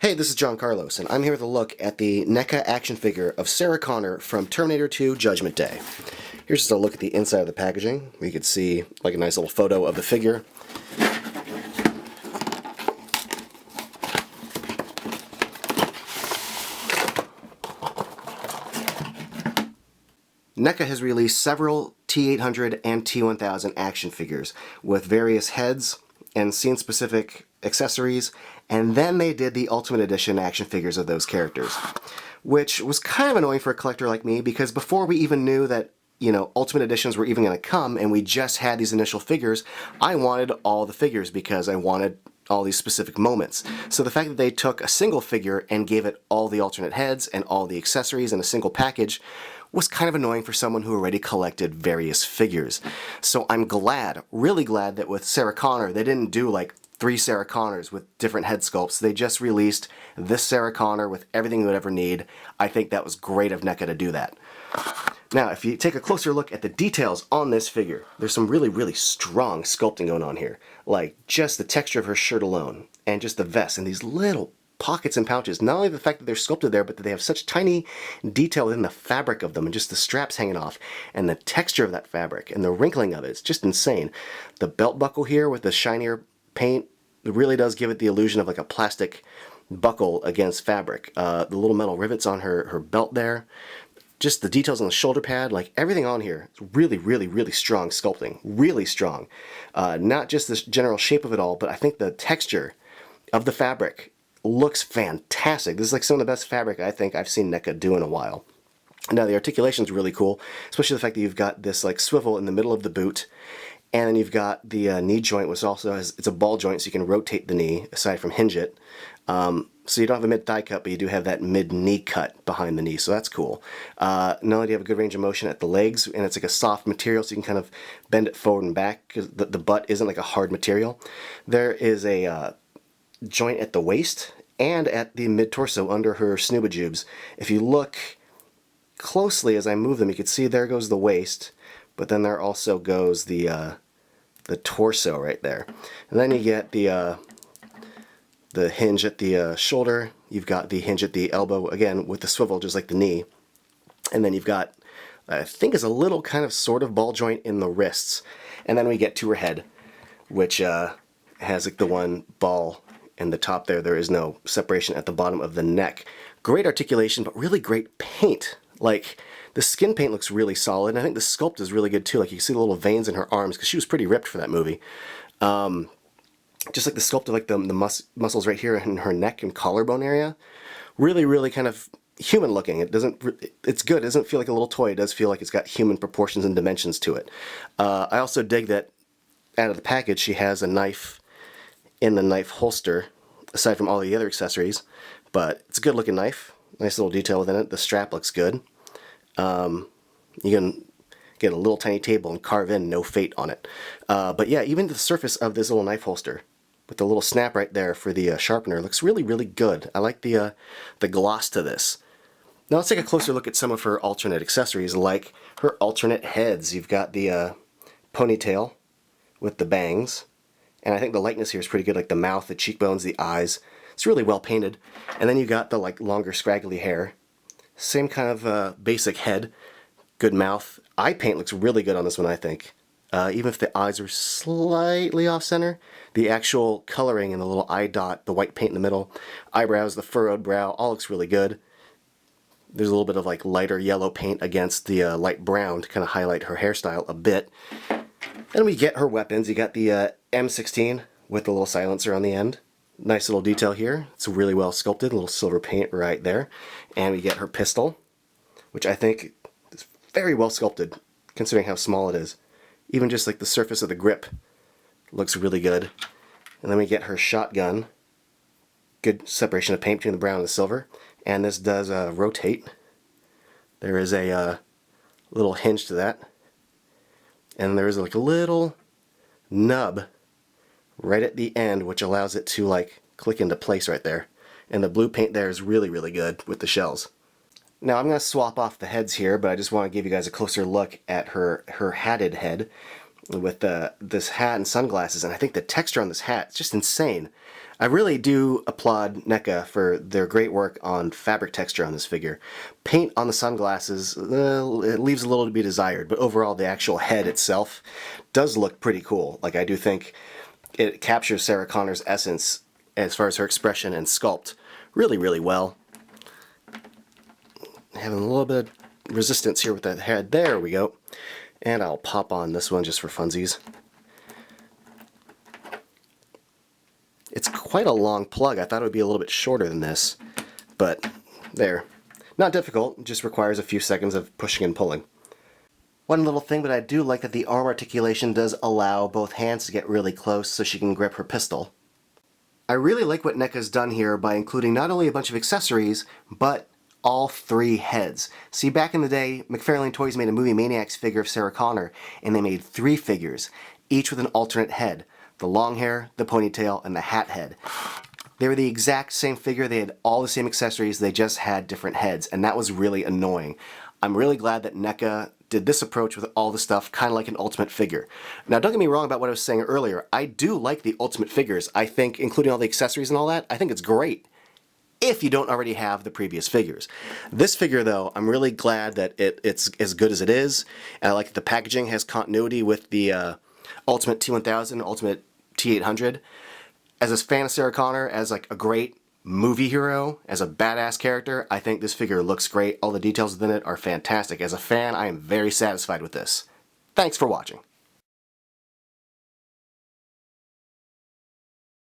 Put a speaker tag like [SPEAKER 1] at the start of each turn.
[SPEAKER 1] Hey, this is John Carlos, and I'm here with a look at the NECA action figure of Sarah Connor from Terminator 2 Judgment Day. Here's just a look at the inside of the packaging. You can see like a nice little photo of the figure. NECA has released several T-800 and T-1000 action figures with various heads and scene-specific accessories, and then they did the Ultimate Edition action figures of those characters, which was kind of annoying for a collector like me because before we even knew that, Ultimate Editions were even going to come and we just had these initial figures, I wanted all the figures because I wanted all these specific moments. So the fact that they took a single figure and gave it all the alternate heads and all the accessories in a single package was kind of annoying for someone who already collected various figures. So I'm glad, really glad, that with Sarah Connor, they didn't do like 3 Sarah Connors with different head sculpts. They just released this Sarah Connor with everything you would ever need. I think that was great of NECA to do that. Now, if you take a closer look at the details on this figure, there's some really, really strong sculpting going on here. Like just the texture of her shirt alone, and just the vest, and these little pockets and pouches. Not only the fact that they're sculpted there, but that they have such tiny detail within the fabric of them, and just the straps hanging off, and the texture of that fabric, and the wrinkling of it. It's just insane. The belt buckle here with the shinier paint, it really does give it the illusion of like a plastic buckle against fabric. The little metal rivets on her belt there. Just the details on the shoulder pad, like everything on here, it's really, really, really strong sculpting. Really strong. Not just the general shape of it all, but I think the texture of the fabric looks fantastic. This is like some of the best fabric I think I've seen NECA do in a while. Now the articulation is really cool, especially the fact that you've got this like swivel in the middle of the boot, and then you've got the knee joint, which also has, it's a ball joint, so you can rotate the knee aside from hinge it. So you don't have a mid-thigh cut, but you do have that mid-knee cut behind the knee, so that's cool. Not only do you have a good range of motion at the legs, and it's like a soft material, so you can kind of bend it forward and back, because the butt isn't like a hard material. There is a joint at the waist and at the mid-torso under her snoobajubes. If you look closely as I move them, you can see there goes the waist, but then there also goes the torso right there. And then you get the hinge at the shoulder. You've got the hinge at the elbow, again with the swivel just like the knee. And then you've got, I think is a little kind of sort of ball joint in the wrists. And then we get to her head, which has like the one ball in the top there. There is no separation at the bottom of the neck. Great articulation, but really great paint. Like, the skin paint looks really solid, and I think the sculpt is really good too. Like, you can see the little veins in her arms, because she was pretty ripped for that movie. Just like the sculpt of like the muscles right here in her neck and collarbone area. Really, really kind of human looking. It's good. It doesn't feel like a little toy. It does feel like it's got human proportions and dimensions to it. I also dig that out of the package she has a knife in the knife holster, aside from all the other accessories. But it's a good looking knife. Nice little detail within it. The strap looks good. You can get a little tiny table and carve in "No Fate" on it. But yeah, even the surface of this little knife holster with the little snap right there for the sharpener looks really, really good. I like the gloss to this. Now let's take a closer look at some of her alternate accessories, like her alternate heads. You've got the ponytail with the bangs, and I think the likeness here is pretty good, like the mouth, the cheekbones, the eyes. It's really well painted. And then you got the like longer scraggly hair. Same kind of basic head, good mouth. Eye paint looks really good on this one, I think. Even if the eyes are slightly off-center, the actual coloring and the little eye dot, the white paint in the middle, eyebrows, the furrowed brow, all looks really good. There's a little bit of like lighter yellow paint against the light brown to kind of highlight her hairstyle a bit. Then we get her weapons. You got the M16 with the little silencer on the end. Nice little detail here. It's really well sculpted, a little silver paint right there. And we get her pistol, which I think is very well sculpted, considering how small it is. Even just like the surface of the grip looks really good. And then we get her shotgun. Good separation of paint between the brown and the silver. And this does rotate. There is a little hinge to that. And there is like a little nub right at the end, which allows it to like click into place right there. And the blue paint there is really, really good with the shells. Now I'm going to swap off the heads here, but I just want to give you guys a closer look at her hatted head with this hat and sunglasses. And I think the texture on this hat is just insane. I really do applaud NECA for their great work on fabric texture on this figure. Paint on the sunglasses, it leaves a little to be desired, but overall the actual head itself does look pretty cool. Like, I do think it captures Sarah Connor's essence as far as her expression and sculpt really, really well. Having a little bit of resistance here with that head. There we go. And I'll pop on this one just for funsies. It's quite a long plug. I thought it would be a little bit shorter than this, but there. Not difficult, it just requires a few seconds of pushing and pulling. One little thing, but I do like that the arm articulation does allow both hands to get really close so she can grip her pistol. I really like what NECA's done here by including not only a bunch of accessories, but all three heads. See, back in the day, McFarlane Toys made a Movie Maniacs figure of Sarah Connor, and they made 3 figures, each with an alternate head. The long hair, the ponytail, and the hat head. They were the exact same figure, they had all the same accessories, they just had different heads, and that was really annoying. I'm really glad that NECA did this approach with all the stuff, kind of like an Ultimate figure. Now, don't get me wrong about what I was saying earlier. I do like the Ultimate figures. I think, including all the accessories and all that, I think it's great, if you don't already have the previous figures. This figure, though, I'm really glad that it's as good as it is, and I like that the packaging has continuity with the Ultimate T1000, Ultimate T800. As a fan of Sarah Connor, as like a great movie hero, as a badass character, I think this figure looks great. All the details within it are fantastic. As a fan, I am very satisfied with this. Thanks for watching.